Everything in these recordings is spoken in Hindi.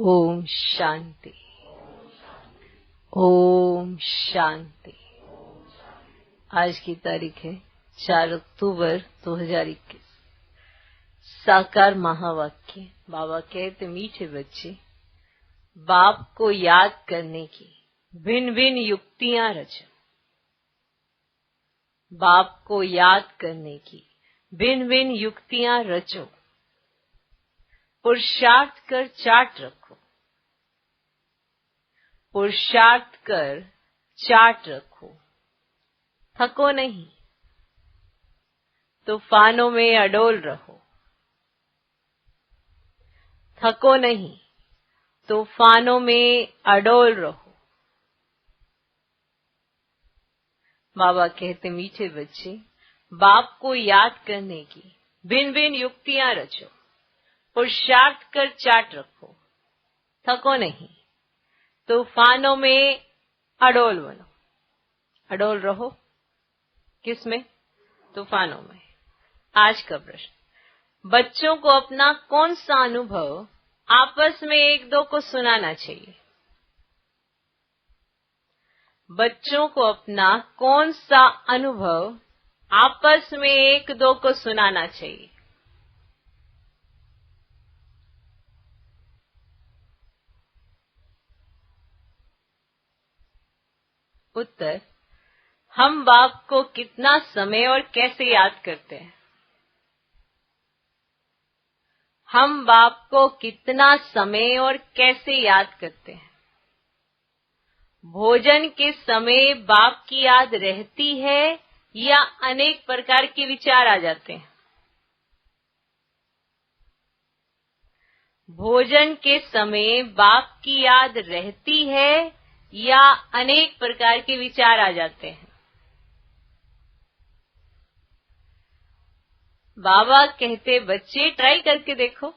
ओम शांति। ओम शांति। आज की तारीख है 4 अक्टूबर 2021। साकार महावाक्य। बाबा कहते, मीठे बच्चे, बाप को याद करने की भिन्न भिन्न युक्तियां रचो। बाप को याद करने की भिन्न भिन्न युक्तियां रचो। पुरुषार्थ कर चार्ट रखो। पुरुषार्थ कर चार्ट रखो। थको नहीं, तूफानों में अडोल रहो। थको नहीं, तूफानों में अडोल रहो। बाबा कहते, मीठे बच्चे, बाप को याद करने की भिन्न भिन्न युक्तियां रचो। पुरुषार्थ कर चार्ट रखो। थको नहीं, तूफानों में अडोल बनो। अडोल रहो किस में? तूफानों में। आज का प्रश्न, बच्चों को अपना कौन सा अनुभव आपस में एक दो को सुनाना चाहिए? बच्चों को अपना कौन सा अनुभव आपस में एक दो को सुनाना चाहिए? उत्तर, हम बाप को कितना समय और कैसे याद करते हैं? हम बाप को कितना समय और कैसे याद करते हैं? भोजन के समय बाप की याद रहती है या अनेक प्रकार के विचार आ जाते हैं? भोजन के समय बाप की याद रहती है या अनेक प्रकार के विचार आ जाते हैं? बाबा कहते, बच्चे ट्राई करके देखो।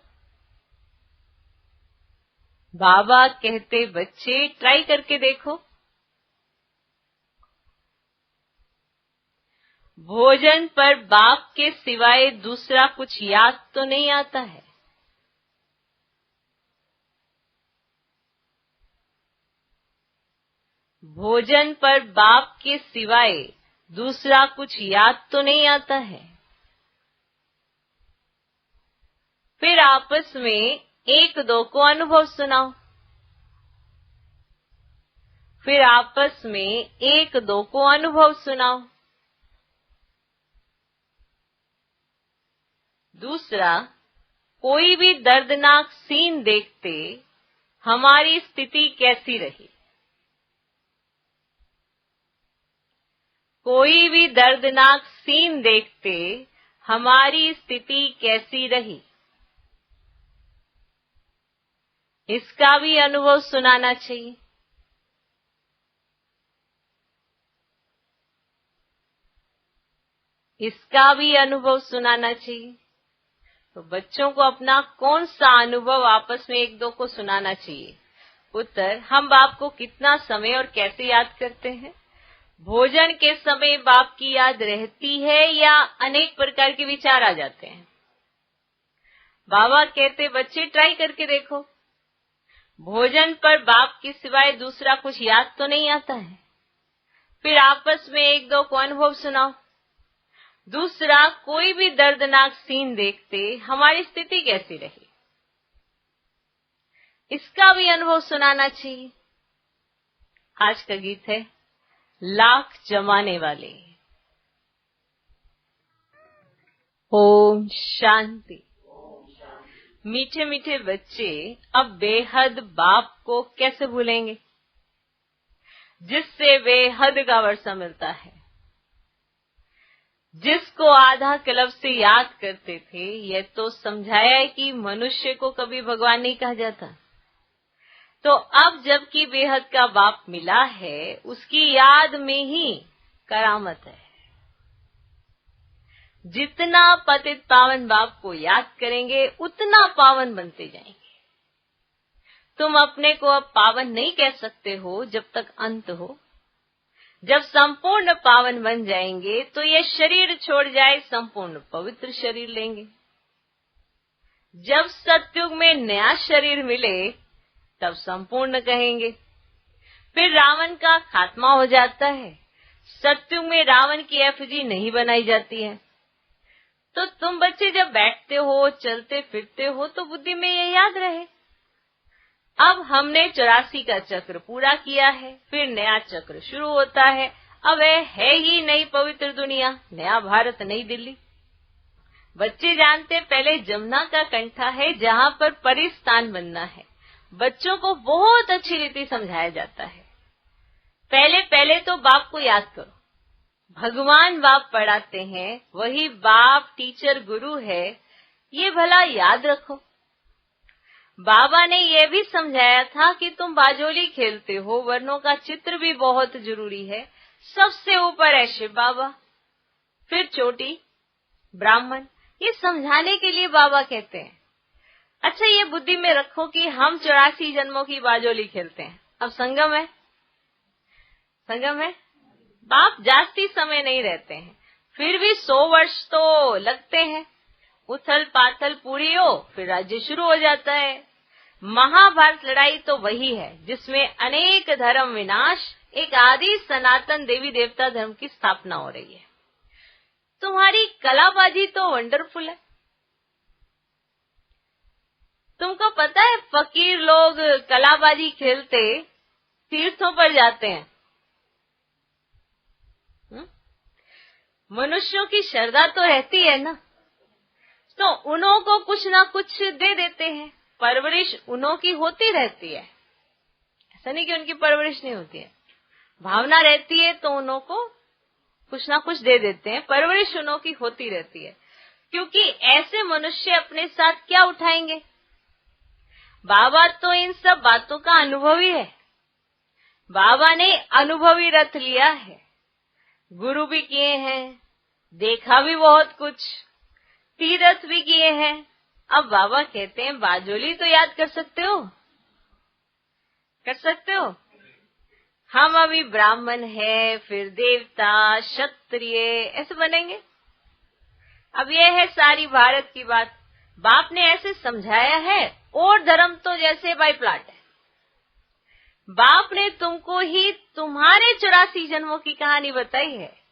बाबा कहते, बच्चे ट्राई करके देखो। भोजन पर बाप के सिवाय दूसरा कुछ याद तो नहीं आता है। भोजन पर बाप के सिवाय दूसरा कुछ याद तो नहीं आता है। फिर आपस में एक दो को अनुभव सुनाओ। फिर आपस में एक दो को अनुभव सुनाओ। दूसरा, कोई भी दर्दनाक सीन देखते हमारी स्थिति कैसी रही? कोई भी दर्दनाक सीन देखते हमारी स्थिति कैसी रही? इसका भी अनुभव सुनाना चाहिए। इसका भी अनुभव सुनाना चाहिए। तो बच्चों को अपना कौन सा अनुभव आपस में एक दो को सुनाना चाहिए? उत्तर, हम बाप को कितना समय और कैसे याद करते हैं? भोजन के समय बाप की याद रहती है या अनेक प्रकार के विचार आ जाते हैं? बाबा कहते, बच्चे ट्राई करके देखो। भोजन पर बाप के सिवाय दूसरा कुछ याद तो नहीं आता है। फिर आपस में एक दो को अनुभव सुनाओ। दूसरा, कोई भी दर्दनाक सीन देखते हमारी स्थिति कैसी रही? इसका भी अनुभव सुनाना चाहिए। आज का गीत है लाख जमाने वाले। ओम शांति। मीठे मीठे बच्चे, अब बेहद बाप को कैसे भूलेंगे, जिससे बेहद का वर्षा मिलता है, जिसको आधा कल्प से याद करते थे। यह तो समझाया है कि मनुष्य को कभी भगवान नहीं कहा जाता। तो अब जबकि बेहद का बाप मिला है, उसकी याद में ही करामत है। जितना पतित पावन बाप को याद करेंगे, उतना पावन बनते जाएंगे। तुम अपने को अब पावन नहीं कह सकते हो जब तक अंत हो। जब संपूर्ण पावन बन जाएंगे तो ये शरीर छोड़ जाए, संपूर्ण पवित्र शरीर लेंगे। जब सतयुग में नया शरीर मिले तब संपूर्ण कहेंगे। फिर रावण का खात्मा हो जाता है। सत्युग में रावण की एफिजी नहीं बनाई जाती है। तो तुम बच्चे जब बैठते हो, चलते फिरते हो, तो बुद्धि में ये याद रहे। अब हमने 84 का चक्र पूरा किया है, फिर नया चक्र शुरू होता है। अब है ही नई पवित्र दुनिया, नया भारत, नई दिल्ली। बच्चे जानते पहले जमुना का कंठा है जहाँ पर परिस्थान बनना है। बच्चों को बहुत अच्छी रीति समझाया जाता है। पहले तो बाप को याद करो। भगवान बाप पढ़ाते हैं, वही बाप टीचर गुरु है, ये भला याद रखो। बाबा ने यह भी समझाया था कि तुम बाजोली खेलते हो, वर्णों का चित्र भी बहुत जरूरी है। सबसे ऊपर है शिव बाबा, फिर चोटी ब्राह्मण। ये समझाने के लिए बाबा कहते हैं। अच्छा, ये बुद्धि में रखो कि हम 84 जन्मों की बाजोली खेलते हैं। अब संगम है, बाप जास्ती समय नहीं रहते हैं, फिर भी 100 वर्ष तो लगते हैं। उथल पाथल पूरी हो, फिर राज्य शुरू हो जाता है। महाभारत लड़ाई तो वही है जिसमें अनेक धर्म विनाश, एक आदि सनातन देवी देवता धर्म की स्थापना हो रही है। तुम्हारी कलाबाजी तो वंडरफुल है। तुमको पता है फकीर लोग कलाबाजी खेलते तीर्थों पर जाते हैं। मनुष्यों की श्रद्धा तो रहती है ना, तो उन्हों को कुछ ना कुछ दे देते हैं। परवरिश उन्हों की होती रहती है, ऐसा नहीं कि उनकी परवरिश नहीं होती है। भावना रहती है तो उन्हों को कुछ ना कुछ दे देते हैं। परवरिश उन्हों की होती रहती है, क्योंकि ऐसे मनुष्य अपने साथ क्या उठाएंगे। बाबा तो इन सब बातों का अनुभवी है। बाबा ने अनुभवी रथ लिया है, गुरु भी किए हैं, देखा भी बहुत कुछ, तीर्थ भी किए हैं। अब बाबा कहते हैं बाजोली तो याद कर सकते हो, हम अभी ब्राह्मण है, फिर देवता, क्षत्रिय, ऐसे बनेंगे। अब ये है सारी भारत की बात। बाप ने ऐसे समझाया है, और धर्म तो जैसे बाई प्लाट है। बाप ने तुमको ही तुम्हारे 84 जन्मों की कहानी बताई है।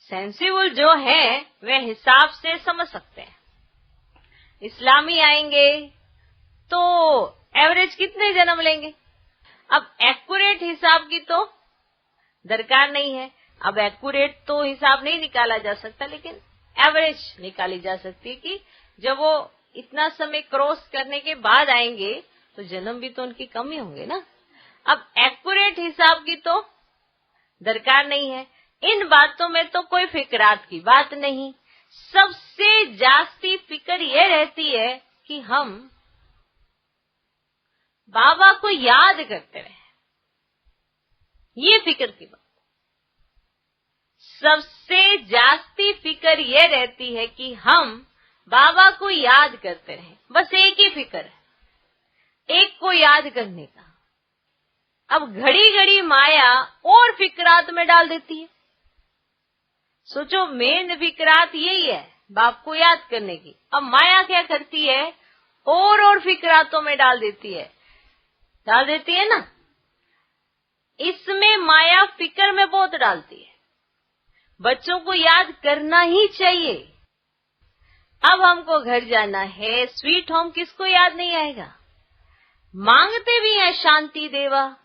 सेंसिबल जो है वे हिसाब से समझ सकते हैं। इस्लामी आएंगे तो एवरेज कितने जन्म लेंगे। अब एक्यूरेट हिसाब की तो दरकार नहीं है। अब एक्यूरेट तो हिसाब नहीं निकाला जा सकता, लेकिन एवरेज निकाली जा सकती है कि जब वो इतना समय क्रॉस करने के बाद आएंगे तो जन्म भी तो उनके कम ही होंगे ना। अब एक्यूरेट हिसाब की तो दरकार नहीं है। इन बातों में तो कोई फिक्रात की बात नहीं। सबसे जास्ती फिक्र ये रहती है कि हम बाबा को याद करते रहे। ये फिक्र की बात। सबसे जास्ती फिक्र ये रहती है कि हम बाबा को याद करते रहे। बस एक ही फिक्र है, एक को याद करने का। अब घड़ी घड़ी माया और फिक्रात में डाल देती है। सोचो, मेन फिक्रात यही है बाप को याद करने की। अब माया क्या करती है, और फिक्रातों में डाल देती है ना। इसमें माया फिक्र में बहुत डालती है। बच्चों को याद करना ही चाहिए। अब हमको घर जाना है, स्वीट होम किसको याद नहीं आएगा। मांगते भी हैं शांति देवा,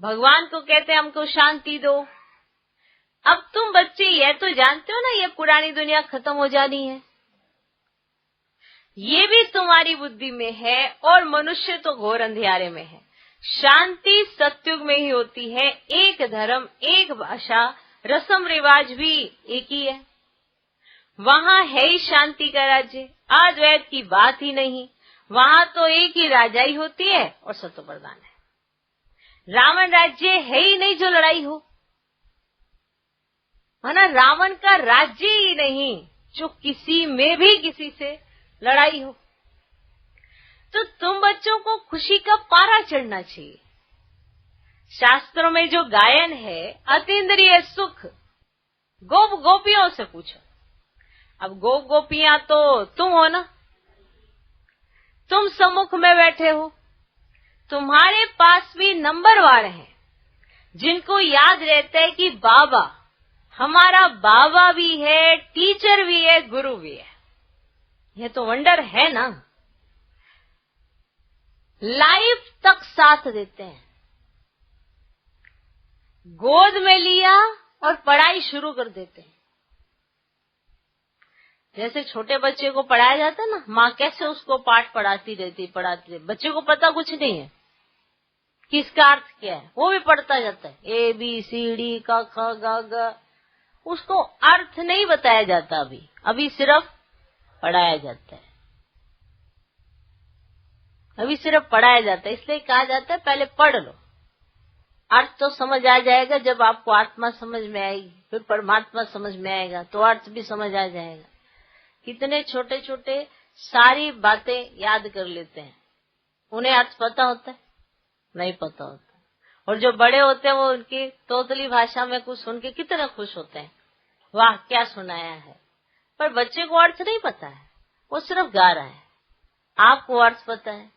भगवान को कहते हैं हमको शांति दो। अब तुम बच्चे ये तो जानते हो ना, ये पुरानी दुनिया खत्म हो जानी है। ये भी तुम्हारी बुद्धि में है, और मनुष्य तो घोर अंधियारे में है। शांति सत्युग में ही होती है। एक धर्म, एक भाषा, रस्म रिवाज भी एक ही है। वहाँ है ही शांति का राज्य। अद्वैत की बात ही नहीं। वहाँ तो एक ही राजाई होती है और सत्य प्रधान है। रावण राज्य है ही नहीं जो लड़ाई हो, है ना। रावण का राज्य ही नहीं जो किसी में भी किसी से लड़ाई हो। तो तुम बच्चों को खुशी का पारा चढ़ना चाहिए। शास्त्रों में जो गायन है, अतीन्द्रिय सुख, गोप गोपियों से पूछो। अब गोप गोपियां तो तुम हो ना, तुम सम्मुख में बैठे हो, तुम्हारे पास भी नंबरवार हैं जिनको याद रहता है कि बाबा, हमारा बाबा भी है, टीचर भी है, गुरु भी है। यह तो वंडर है ना। लाइफ तक साथ देते हैं। गोद में लिया और पढ़ाई शुरू कर देते हैं। जैसे छोटे बच्चे को पढ़ाया जाता है ना, माँ कैसे उसको पाठ पढ़ाती रहती। बच्चे को पता कुछ नहीं है कि इसका अर्थ क्या है, वो भी पढ़ता जाता है ABCD क ख ग घ। उसको अर्थ नहीं बताया जाता, अभी सिर्फ पढ़ाया जाता है। इसलिए कहा जाता है पहले पढ़ लो, अर्थ तो समझ आ जाएगा। जब आपको आत्मा समझ में आएगी, फिर परमात्मा समझ में आएगा, तो अर्थ भी समझ आ जाएगा। कितने छोटे छोटे सारी बातें याद कर लेते हैं, उन्हें अर्थ पता होता है? नहीं पता होता। और जो बड़े होते हैं वो उनकी तोतली भाषा में कुछ सुन के कितने खुश होते हैं, वाह क्या सुनाया है। पर बच्चे को अर्थ नहीं पता है, वो सिर्फ गा रहा है। आपको अर्थ पता है,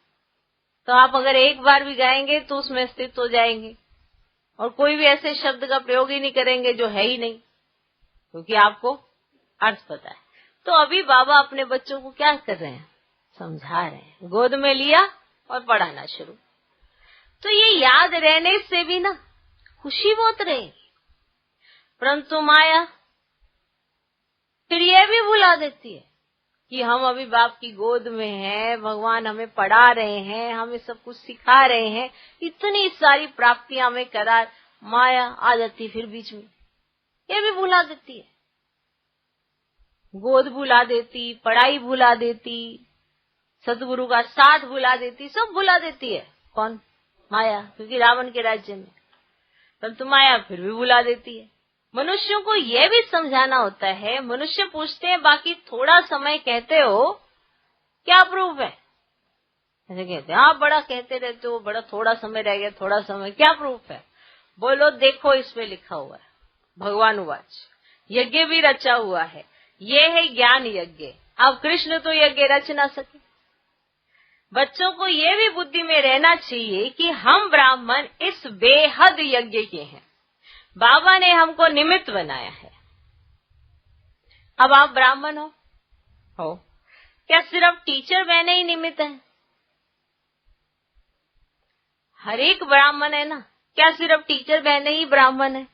तो आप अगर एक बार भी गाएंगे तो उसमें स्थित हो जाएंगे और कोई भी ऐसे शब्द का प्रयोग ही नहीं करेंगे जो है ही नहीं, क्योंकि आपको अर्थ पता है। तो अभी बाबा अपने बच्चों को क्या कर रहे हैं? समझा रहे हैं। गोद में लिया और पढ़ाना शुरू। तो ये याद रहने से भी ना खुशी बहुत रहेगी, परंतु माया फिर ये भी भुला देती है कि हम अभी बाप की गोद में हैं, भगवान हमें पढ़ा रहे हैं, हमें सब कुछ सिखा रहे हैं, इतनी सारी प्राप्तियां हमें करा। माया आ जाती फिर बीच में, ये भी भुला देती है। गोद भुला देती, पढ़ाई भुला देती, सतगुरु का साथ भुला देती, सब भुला देती है। कौन? माया, क्योंकि रावण के राज्य में। परंतु माया फिर भी भुला देती है। मनुष्यों को यह भी समझाना होता है। मनुष्य पूछते हैं बाकी थोड़ा समय कहते हो, क्या प्रूफ है? ऐसे कहते हैं आप बड़ा कहते रहते हो, बड़ा थोड़ा समय रह गया, थोड़ा समय, क्या प्रूफ है? बोलो देखो इसमें लिखा हुआ है, भगवान उवाच, यज्ञ भी रचा हुआ है, ये है ज्ञान यज्ञ। अब कृष्ण तो यज्ञ रच ना सके। बच्चों को ये भी बुद्धि में रहना चाहिए कि हम ब्राह्मण इस बेहद यज्ञ के हैं। बाबा ने हमको निमित्त बनाया है। अब आप ब्राह्मण हो, क्या सिर्फ टीचर बहने ही निमित्त है? हर एक ब्राह्मण है ना, क्या सिर्फ टीचर बहने ही ब्राह्मण है?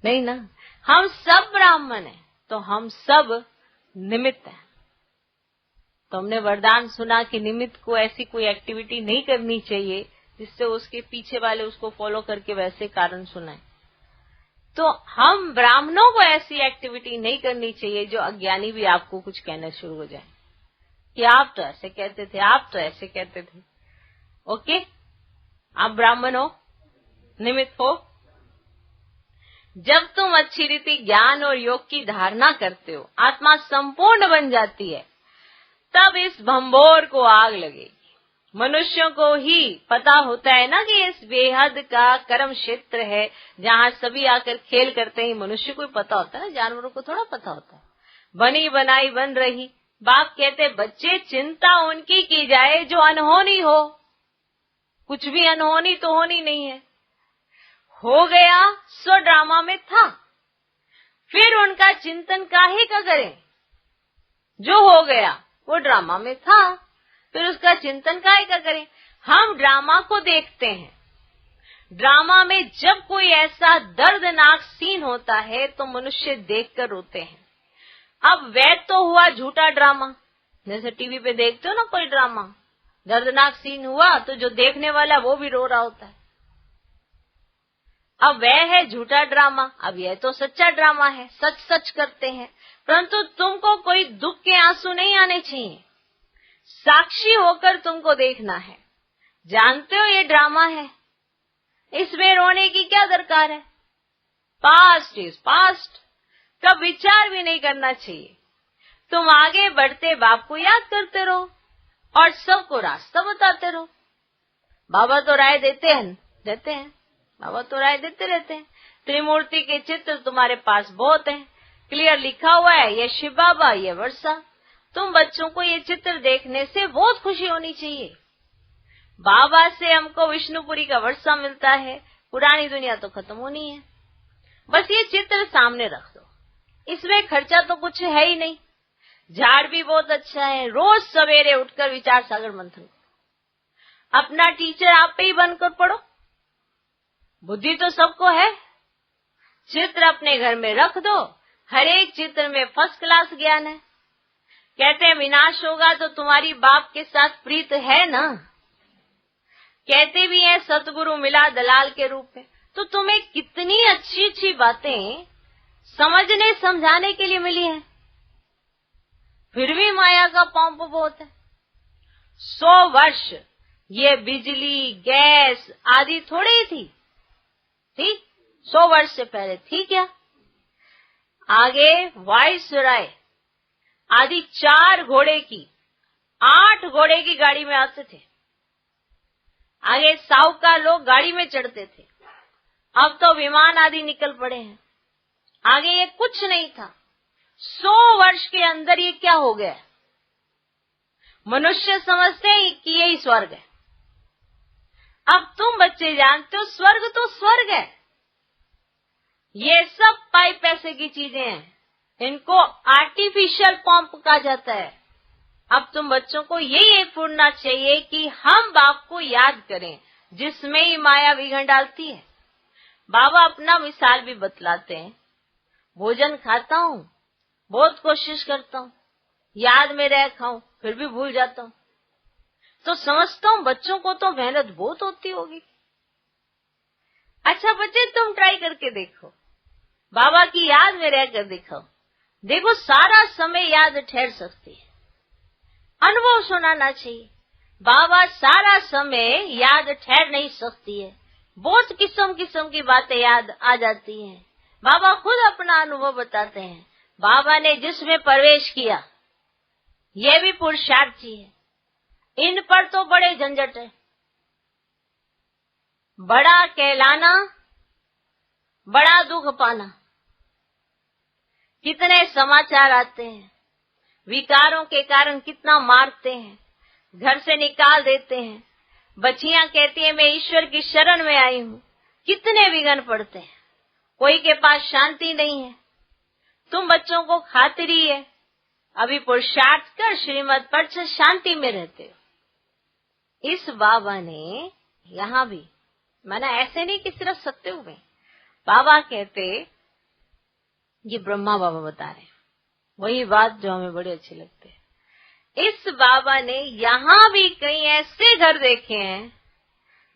नहीं ना, हम सब ब्राह्मण हैं, तो हम सब निमित्त हैं। तो हमने वरदान सुना कि निमित्त को ऐसी कोई एक्टिविटी नहीं करनी चाहिए जिससे उसके पीछे वाले उसको फॉलो करके वैसे कारण सुनाए। तो हम ब्राह्मणों को ऐसी एक्टिविटी नहीं करनी चाहिए जो अज्ञानी भी आपको कुछ कहना शुरू हो जाए कि आप तो ऐसे कहते थे, आप तो ऐसे कहते थे। ओके, आप ब्राह्मण हो, निमित्त हो। जब तुम अच्छी रीति ज्ञान और योग की धारणा करते हो, आत्मा संपूर्ण बन जाती है, तब इस भंबोर को आग लगेगी। मनुष्यों को ही पता होता है ना कि इस बेहद का कर्म क्षेत्र है जहाँ सभी आकर खेल करते हैं। मनुष्य को ही पता होता है ना, जानवरों को थोड़ा पता होता है। बनी बनाई बन रही। बाप कहते बच्चे चिंता उनकी की जाए जो अनहोनी हो। कुछ भी अनहोनी तो होनी नहीं है। हो गया सो ड्रामा में था, फिर उनका चिंतन काहे का करें? जो हो गया वो ड्रामा में था, फिर उसका चिंतन काहे का करें? हम ड्रामा को देखते हैं। ड्रामा में जब कोई ऐसा दर्दनाक सीन होता है तो मनुष्य देखकर रोते हैं। अब वह तो हुआ झूठा ड्रामा, जैसे टीवी पे देखते हो ना कोई ड्रामा, दर्दनाक सीन हुआ तो जो देखने वाला वो भी रो रहा होता है। अब वह है झूठा ड्रामा, अब यह तो सच्चा ड्रामा है, सच सच करते हैं। परंतु तुमको कोई दुख के आंसू नहीं आने चाहिए, साक्षी होकर तुमको देखना है। जानते हो ये ड्रामा है, इसमें रोने की क्या दरकार है? पास्ट इज पास्ट, का विचार भी नहीं करना चाहिए। तुम आगे बढ़ते बाप को याद करते रहो और सबको रास्ता बताते रहो। बाबा तो राय देते हैं, बाबा तो राय देते रहते हैं। त्रिमूर्ति के चित्र तुम्हारे पास बहुत हैं, क्लियर लिखा हुआ है, ये शिव बाबा, ये वर्षा। तुम बच्चों को ये चित्र देखने से बहुत खुशी होनी चाहिए। बाबा से हमको विष्णुपुरी का वर्षा मिलता है, पुरानी दुनिया तो खत्म होनी है। बस ये चित्र सामने रख दो, इसमें खर्चा तो कुछ है ही नहीं, झाड़ भी बहुत अच्छा है। रोज सवेरे उठकर विचार सागर मंथन करो, अपना टीचर आप पे ही बनकर पढ़ो। बुद्धि तो सबको है, चित्र अपने घर में रख दो, हर एक चित्र में फर्स्ट क्लास ज्ञान है। कहते हैं विनाश होगा तो तुम्हारी बाप के साथ प्रीत है ना। कहते भी हैं सतगुरु मिला दलाल के रूप में। तो तुम्हें कितनी अच्छी अच्छी बातें समझने समझाने के लिए मिली है, फिर भी माया का पंप बहुत है। 100 वर्ष ये बिजली गैस आदि थोड़ी ही थी 100 वर्ष से पहले थी क्या? आगे वायसराय आदि 4 घोड़े की 8 घोड़े की गाड़ी में आते थे। आगे साहूकार लोग गाड़ी में चढ़ते थे, अब तो विमान आदि निकल पड़े हैं। आगे ये कुछ नहीं था। 100 वर्ष के अंदर ये क्या हो गया? मनुष्य समझते हैं कि यही स्वर्ग है। अब तुम बच्चे जानते हो स्वर्ग तो स्वर्ग है, ये सब पाई पैसे की चीजें हैं, इनको आर्टिफिशियल पंप कहा जाता है। अब तुम बच्चों को यही पूछना चाहिए कि हम बाप को याद करें जिसमें ही माया विघन डालती है। बाबा अपना मिसाल भी बतलाते हैं, भोजन खाता हूँ, बहुत कोशिश करता हूँ याद में रह खाऊं, फिर भी भूल जाता हूँ। तो समझता हूँ बच्चों को तो मेहनत बहुत होती होगी। अच्छा बच्चे तुम ट्राई करके देखो, बाबा की याद में रहकर दिखाओ, देखो सारा समय याद ठहर सकती है। अनुभव सुनाना चाहिए, बाबा सारा समय याद ठहर नहीं सकती है, बहुत किस्म किस्म की बातें याद आ जाती हैं। बाबा खुद अपना अनुभव बताते हैं, बाबा ने जिसमें प्रवेश किया ये भी पुरुषार्थी है, इन पर तो बड़े झंझट है। बड़ा कहलाना, बड़ा दुख पाना। कितने समाचार आते हैं, विकारों के कारण कितना मारते हैं, घर से निकाल देते हैं। बच्चियां कहती हैं मैं ईश्वर की शरण में आई हूँ, कितने विघ्न पड़ते हैं, कोई के पास शांति नहीं है। तुम बच्चों को खातिरी है, अभी पुरुषार्थ कर श्रीमत पर से शांति में रहते हो। इस बाबा ने यहाँ भी, मैंने ऐसे नहीं कि सिर्फ सत्य में, बाबा कहते, ये ब्रह्मा बाबा बता रहे हैं वही बात जो हमें बड़े अच्छे लगते हैं। इस बाबा ने यहाँ भी कई ऐसे घर देखे हैं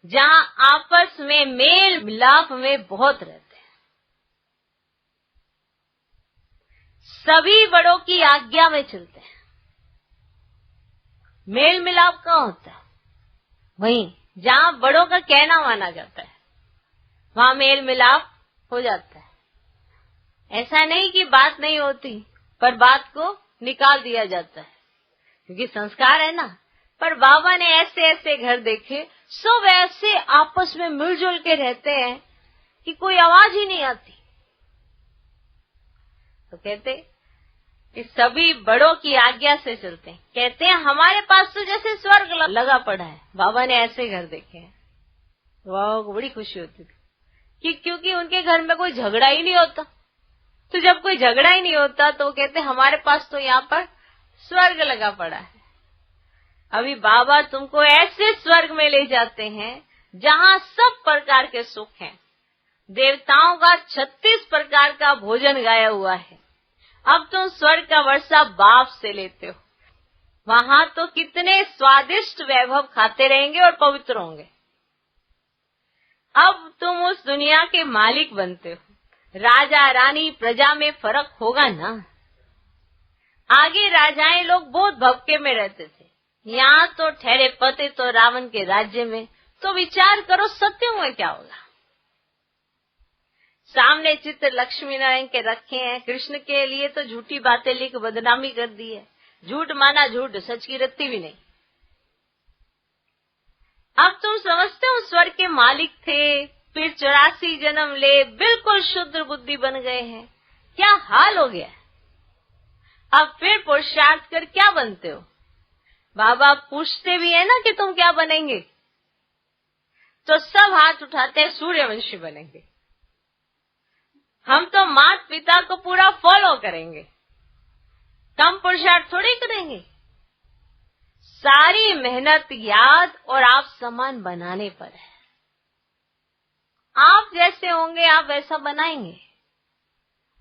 जहाँ आपस में मेल मिलाप में बहुत रहते हैं, सभी बड़ों की आज्ञा में चलते हैं। मेल मिलाप कहाँ होता है? वहीं जहाँ बड़ों का कहना माना जाता है, वहाँ मेल मिलाप हो जाता है। ऐसा नहीं कि बात नहीं होती, पर बात को निकाल दिया जाता है क्योंकि संस्कार है ना। पर बाबा ने ऐसे ऐसे घर देखे, सब ऐसे आपस में मिलजुल के रहते हैं कि कोई आवाज ही नहीं आती। तो कहते कि सभी बड़ों की आज्ञा से चलते हैं। कहते हैं हमारे पास तो जैसे स्वर्ग लगा पड़ा है। बाबा ने ऐसे घर देखे हैं, बाबा को बड़ी खुशी होती थी कि क्योंकि उनके घर में कोई झगड़ा ही नहीं होता। तो जब कोई झगड़ा ही नहीं होता तो कहते हमारे पास तो यहाँ पर स्वर्ग लगा पड़ा है। अभी बाबा तुमको ऐसे स्वर्ग में ले जाते हैं जहाँ सब प्रकार के सुख हैं। देवताओं का 36 प्रकार का भोजन गाया हुआ है। अब तुम स्वर्ग का वर्षा बाप से लेते हो, वहाँ तो कितने स्वादिष्ट वैभव खाते रहेंगे और पवित्र होंगे। अब तुम उस दुनिया के मालिक बनते हो, राजा रानी प्रजा में फर्क होगा ना। आगे राजाएं लोग बहुत भपके में रहते थे, यहाँ तो ठहरे पते तो रावण के राज्य में। तो विचार करो सत्यों में क्या होगा। सामने चित्र लक्ष्मी नारायण के रखे हैं, कृष्ण के लिए तो झूठी बातें लिख बदनामी कर दी है। झूठ माना झूठ, सच की रत्ती भी नहीं। अब तुम समझते हो स्वर्ग के मालिक थे, फिर 84 जन्म ले बिल्कुल शुद्ध बुद्धि बन गए हैं, क्या हाल हो गया। अब फिर पुरुषार्थ कर क्या बनते हो। बाबा पूछते भी है ना कि तुम क्या बनेंगे, तो सब हाथ उठाते हैं सूर्यवंशी बनेंगे। हम तो माता पिता को पूरा फॉलो करेंगे, कम पुरुषार्थ थोड़ी करेंगे। सारी मेहनत याद और आप समान बनाने पर है। आप जैसे होंगे आप वैसा बनाएंगे।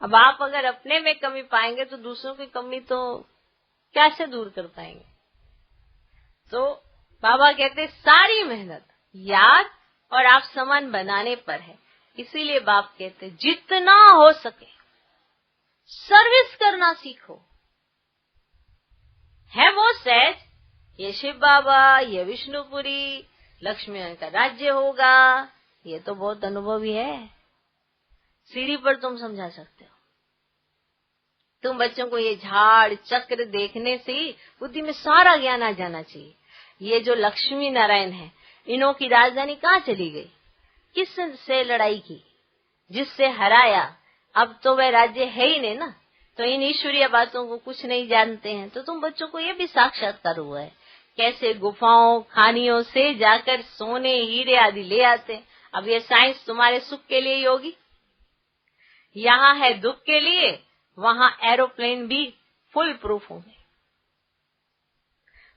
अब आप अगर अपने में कमी पाएंगे तो दूसरों की कमी तो कैसे दूर कर पाएंगे। तो बाबा कहते सारी मेहनत याद और आप समान बनाने पर है। इसीलिए बाप कहते जितना हो सके सर्विस करना सीखो। है वो सहज, ये शिव बाबा, ये विष्णुपुरी, लक्ष्मी का राज्य होगा, ये तो बहुत अनुभवी है। सीढ़ी पर तुम समझा सकते हो। तुम बच्चों को ये झाड़ चक्र देखने से ही बुद्धि में सारा ज्ञान आ जाना चाहिए। ये जो लक्ष्मी नारायण है, इन्हों की राजधानी कहाँ चली गई, किस से लड़ाई की, जिससे हराया। अब तो वह राज्य है ही नहीं ना, तो इन ईश्वरीय बातों को कुछ नहीं जानते हैं। तो तुम बच्चों को ये भी साक्षात्कार हुआ है, कैसे गुफाओं खानियों से जाकर सोने हीरे आदि ले आते। अब ये साइंस तुम्हारे सुख के लिए ही होगी। यहाँ है दुख के लिए, वहाँ एरोप्लेन भी फुल प्रूफ होंगे।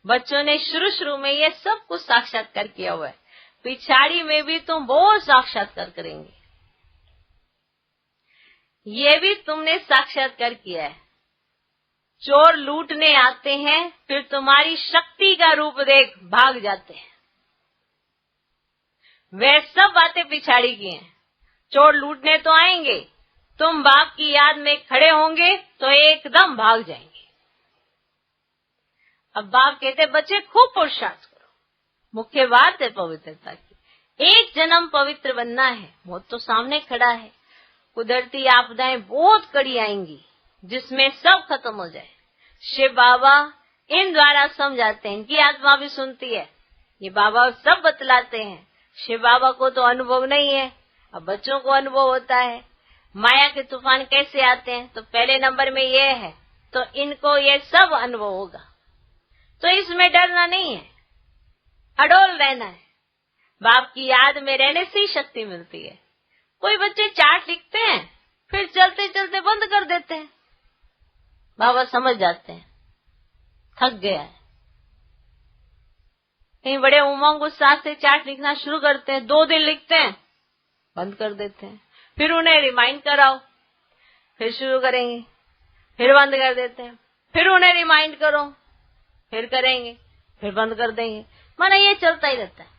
बच्चों ने शुरू में ये सब कुछ साक्षात्कार किया हुआ है, पिछाड़ी में भी तुम बहुत साक्षात्कार करेंगे। ये भी तुमने साक्षात्कार किया है। चोर लूटने आते हैं, फिर तुम्हारी शक्ति का रूप देख भाग जाते हैं। वे सब बातें पिछाड़ी की हैं। चोर लूटने तो आएंगे, तुम बाप की याद में खड़े होंगे तो एकदम भाग जाएंगे। अब बाप कहते बच्चे खूब पुरुषार्थ करो। मुख्य बात है पवित्रता की। एक जन्म पवित्र बनना है, मौत तो सामने खड़ा है। कुदरती आपदाएं बहुत कड़ी आएंगी, जिसमें सब खत्म हो जाए। शिव बाबा इन द्वारा समझाते हैं, इनकी आत्मा भी सुनती है। ये बाबा सब बतलाते हैं। शिव बाबा को तो अनुभव नहीं है, अब बच्चों को अनुभव होता है। माया के तूफान कैसे आते हैं, तो पहले नंबर में ये है, तो इनको ये सब अनुभव होगा। तो इसमें डरना नहीं है, अडोल रहना है। बाप की याद में रहने से ही शक्ति मिलती है। कोई बच्चे चार्ट लिखते हैं, फिर चलते चलते बंद कर देते हैं। बाबा समझ जाते हैं थक गया है। कहीं बड़े उमंग उत्साह से चार्ट लिखना शुरू करते हैं, 2 दिन लिखते हैं, बंद कर देते हैं। फिर उन्हें रिमाइंड कराओ, फिर शुरू करेंगे, फिर बंद कर देते हैं। फिर उन्हें रिमाइंड करो, फिर करेंगे, फिर बंद कर देंगे। माना ये चलता ही रहता है।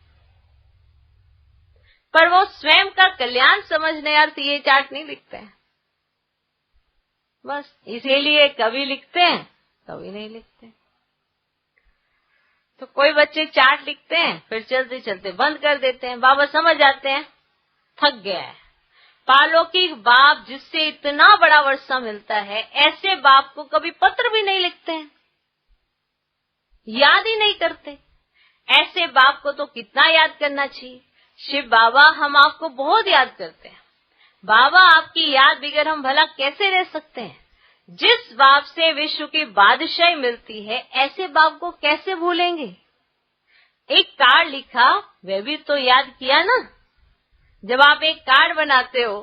पर वो स्वयं का कल्याण समझने अर्थ ये चार्ट नहीं लिखते हैं। बस इसीलिए कभी लिखते हैं, कभी नहीं लिखते। तो कोई बच्चे चार्ट लिखते हैं, फिर चलते चलते बंद कर देते हैं। बाबा समझ जाते हैं थक गया है। पालौकिक बाप जिससे इतना बड़ा वर्षा मिलता है, ऐसे बाप को कभी पत्र भी नहीं लिखते हैं, याद ही नहीं करते। ऐसे बाप को तो कितना याद करना चाहिए। शिव बाबा हम आपको बहुत याद करते हैं। बाबा आपकी याद बगैर हम भला कैसे रह सकते हैं। जिस बाप से विश्व की बादशाही मिलती है, ऐसे बाप को कैसे भूलेंगे। एक कार्ड लिखा, वह भी तो याद किया ना। जब आप एक कार्ड बनाते हो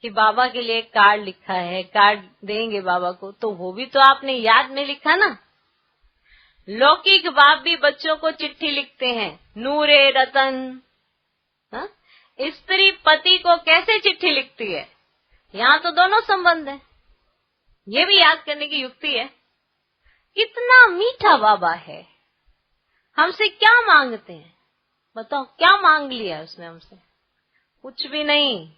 कि बाबा के लिए कार्ड लिखा है, कार्ड देंगे बाबा को, तो वो भी तो आपने याद में लिखा ना। लौकिक बाप भी बच्चों को चिट्ठी लिखते हैं, नूरे रतन। स्त्री पति को कैसे चिट्ठी लिखती है, यहाँ तो दोनों संबंध है। ये भी याद करने की युक्ति है। कितना मीठा बाबा है। हमसे क्या मांगते हैं, बताओ क्या मांग लिया उसने हमसे? कुछ भी नहीं।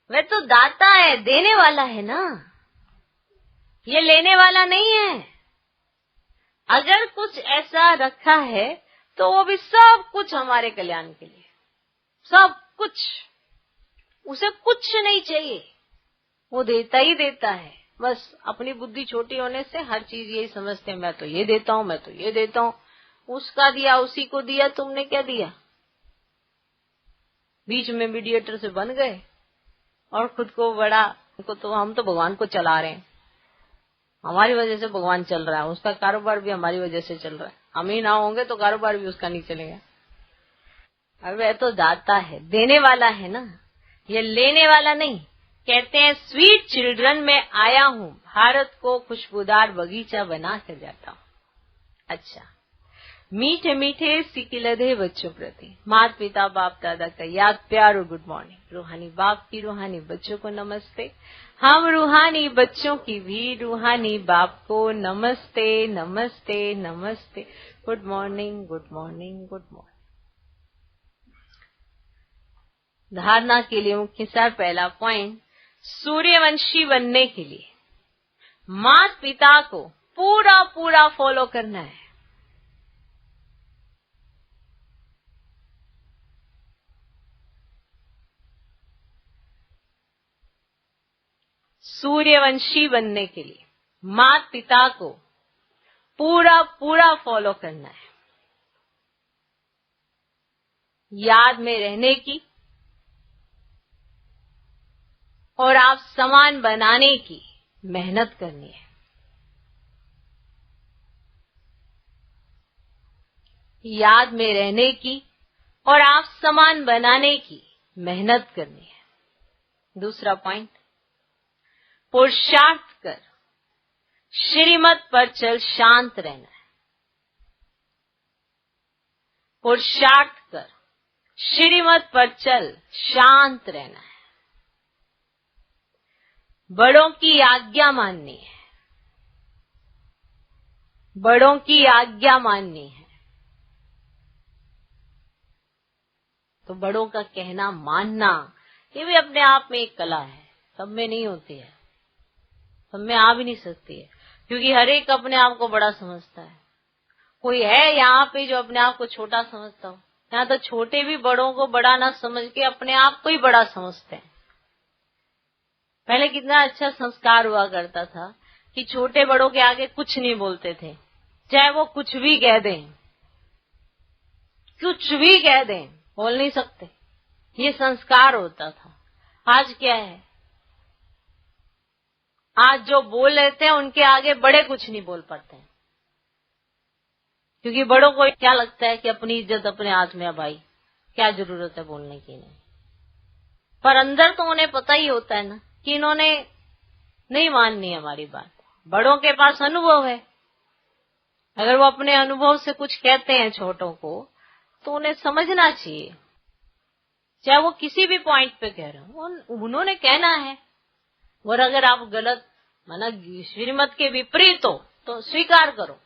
वह तो दाता है, देने वाला है ना, ये लेने वाला नहीं है। अगर कुछ ऐसा रखा है तो वो भी सब कुछ हमारे कल्याण के लिए, सब कुछ। उसे कुछ नहीं चाहिए, वो देता ही देता है। बस अपनी बुद्धि छोटी होने से हर चीज यही समझते हैं, मैं तो ये देता हूँ, मैं तो ये देता हूँ। उसका दिया उसी को दिया, तुमने क्या दिया? बीच में मीडिएटर से बन गए और खुद को बड़ा, तो हम तो भगवान को चला रहे हैं, हमारी वजह से भगवान चल रहा है, उसका कारोबार भी हमारी वजह से चल रहा है। हम ही ना होंगे तो कारोबार भी उसका नहीं चलेगा। और वह तो दाता है, देने वाला है ना, ये लेने वाला नहीं। कहते हैं स्वीट चिल्ड्रन में आया हूँ, भारत को खुशबूदार बगीचा बना कर जाता हूँ। अच्छा, मीठे मीठे सिकिलधे बच्चों प्रति माता पिता बाप दादा का याद प्यार और गुड मॉर्निंग। रूहानी बाप की रूहानी बच्चों को नमस्ते। हम रूहानी बच्चों की भी रूहानी बाप को नमस्ते नमस्ते नमस्ते। Good morning good morning good morning. धारणा के लिए मुख्य सार पहला पॉइंट, सूर्यवंशी बनने के लिए माता पिता को पूरा पूरा फॉलो करना है। सूर्यवंशी बनने के लिए माता पिता को पूरा पूरा फॉलो करना है। याद में रहने की और आप समान बनाने की मेहनत करनी है। याद में रहने की और आप समान बनाने की मेहनत करनी है। दूसरा पॉइंट, पुरुषार्थ कर श्रीमत पर चल शांत रहना है। पुरुषार्थ कर श्रीमत पर चल शांत रहना है। बड़ों की आज्ञा माननी है। बड़ों की आज्ञा माननी है। तो बड़ों का कहना मानना, ये भी अपने आप में एक कला है, सब में नहीं होती है, सब में आ भी नहीं सकती है, क्योंकि हर एक अपने आप को बड़ा समझता है। कोई है यहाँ पे जो अपने आप को छोटा समझता हो? यहाँ तो छोटे भी बड़ों को बड़ा ना समझ के अपने आप को ही बड़ा समझते हैं। पहले कितना अच्छा संस्कार हुआ करता था कि छोटे बड़ों के आगे कुछ नहीं बोलते थे, चाहे वो कुछ भी कह दें, कुछ भी कह दें, बोल नहीं सकते, ये संस्कार होता था। आज क्या है? आज जो बोल लेते हैं उनके आगे बड़े कुछ नहीं बोल पाते हैं, क्योंकि बड़ों को क्या लगता है कि अपनी इज्जत अपने हाथ में है, भाई क्या जरूरत है बोलने की। नहीं, पर अंदर तो उन्हें पता ही होता है ना कि इन्होंने नहीं माननी हमारी बात। बड़ों के पास अनुभव है, अगर वो अपने अनुभव से कुछ कहते हैं छोटों को तो उन्हें समझना चाहिए, चाहे वो किसी भी पॉइंट पे कह रहे हो, उन्होंने कहना है। और अगर आप गलत माना श्रीमत के विपरीत हो तो स्वीकार करो,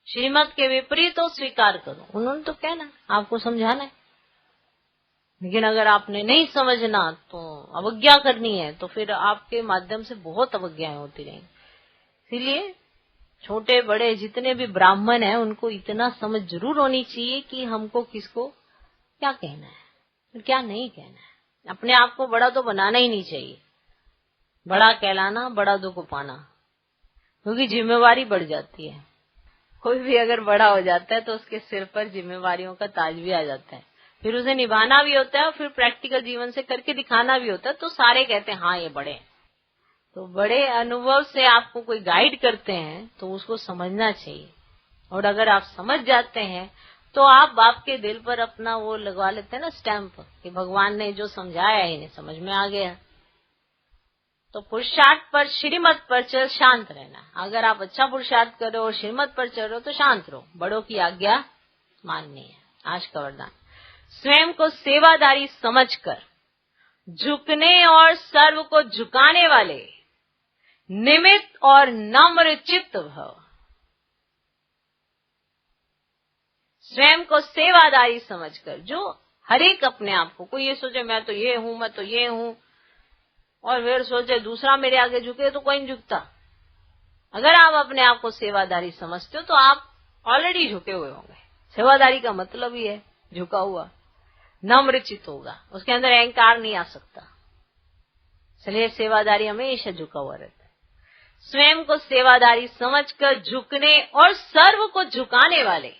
श्रीमत के विपरीत हो स्वीकार करो, उन्होंने तो कहना, आपको समझाना है। लेकिन अगर आपने नहीं समझना तो अवज्ञा करनी है, तो फिर आपके माध्यम से बहुत अवज्ञाएं होती रहेंगी। इसीलिए छोटे बड़े जितने भी ब्राह्मण हैं उनको इतना समझ जरूर होनी चाहिए कि हमको किसको क्या कहना है क्या नहीं कहना है। अपने आप को बड़ा तो बनाना ही नहीं चाहिए, बड़ा कहलाना बड़ा दुख पाना, क्योंकि जिम्मेवारी बढ़ जाती है। कोई भी अगर बड़ा हो जाता है तो उसके सिर पर जिम्मेवारियों का ताज भी आ जाता है, फिर उसे निभाना भी होता है और फिर प्रैक्टिकल जीवन से करके दिखाना भी होता है। तो सारे कहते हैं हाँ ये बड़े हैं। तो बड़े अनुभव से आपको कोई गाइड करते हैं तो उसको समझना चाहिए, और अगर आप समझ जाते हैं तो आप बाप के दिल पर अपना वो लगवा लेते हैं ना स्टैंप, कि भगवान ने जो समझाया इन्हें समझ में आ गया। तो पुरुषार्थ पर श्रीमत पर चल शांत रहना। अगर आप अच्छा पुरुषार्थ करो और श्रीमत पर चल रहे हो तो शांत रहो, बड़ों की आज्ञा माननी है। आज का वरदान, स्वयं को सेवादारी समझकर झुकने और सर्व को झुकाने वाले निमित्त और नम्र चित्त भव। स्वयं को सेवादारी समझकर, जो हर एक अपने आप को, कोई ये सोचे मैं तो ये हूं, मैं तो ये हूं, और फिर सोचे दूसरा मेरे आगे झुके तो कोई नहीं झुकता। अगर आप अपने आप को सेवादारी समझते हो तो आप ऑलरेडी झुके हुए होंगे। सेवादारी का मतलब ही है झुका हुआ, नम्र चित्त होगा, उसके अंदर अहंकार नहीं आ सकता। इसलिए सेवादारी हमेशा झुका हुआ रहता है। स्वयं को सेवादारी समझकर झुकने और सर्व को झुकाने वाले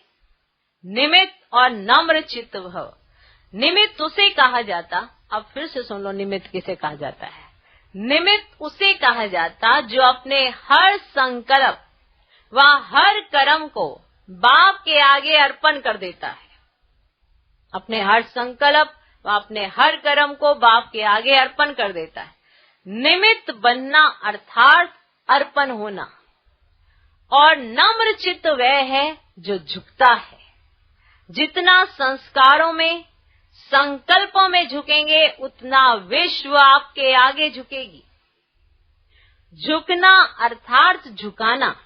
निमित्त और नम्र चित्त भव। निमित्त उसे कहा जाता, अब फिर से सुन लो निमित्त किसे कहा जाता है। निमित्त उसे कहा जाता जो अपने हर संकल्प व हर कर्म को बाप के आगे अर्पण कर देता है। अपने हर संकल्प व अपने हर कर्म को बाप के आगे अर्पण कर देता है। निमित्त बनना अर्थात अर्पण होना। और नम्र चित्त वह है जो झुकता है। जितना संस्कारों में, संकल्पों में झुकेंगे, उतना विश्व आपके आगे झुकेगी। झुकना अर्थात झुकाना।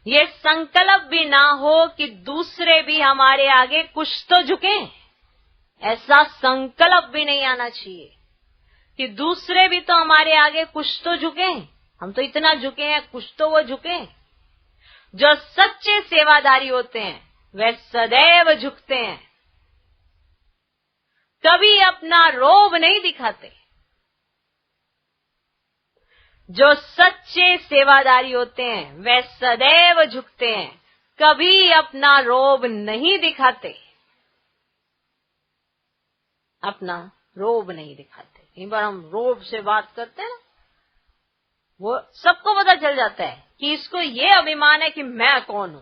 ये संकल्प भी ना हो कि दूसरे भी हमारे आगे कुछ तो झुकें। ऐसा संकल्प भी नहीं आना चाहिए कि दूसरे भी तो हमारे आगे कुछ तो झुकें। हम तो इतना झुके हैं, कुछ तो वो झुकें। जो सच्चे सेवादारी होते हैं वे सदैव झुकते हैं, कभी अपना रोब नहीं दिखाते। जो सच्चे सेवादारी होते हैं वे सदैव झुकते हैं, कभी अपना रोब नहीं दिखाते। अपना रोब नहीं दिखाते। कई बार हम रोब से बात करते हैं, वो सबको पता चल जाता है कि इसको ये अभिमान है कि मैं कौन हूं।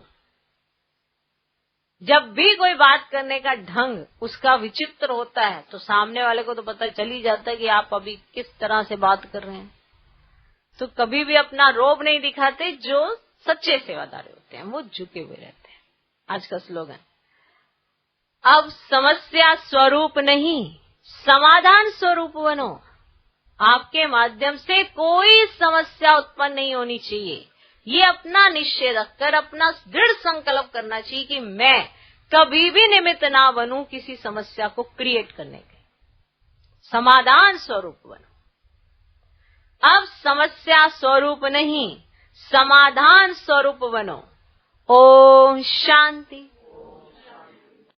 जब भी कोई बात करने का ढंग उसका विचित्र होता है तो सामने वाले को तो पता चल ही जाता है कि आप अभी किस तरह से बात कर रहे हैं। तो कभी भी अपना रोब नहीं दिखाते। जो सच्चे सेवादार होते हैं वो झुके हुए रहते हैं। आज का स्लोगन, अब समस्या स्वरूप नहीं, समाधान स्वरूप बनो। आपके माध्यम से कोई समस्या उत्पन्न नहीं होनी चाहिए। ये अपना निश्चय रखकर अपना दृढ़ संकल्प करना चाहिए कि मैं कभी भी निमित्त ना बनूं किसी समस्या को क्रिएट करने के। समाधान स्वरूप बनो। अब समस्या स्वरूप नहीं, समाधान स्वरूप बनो। ओम शांति।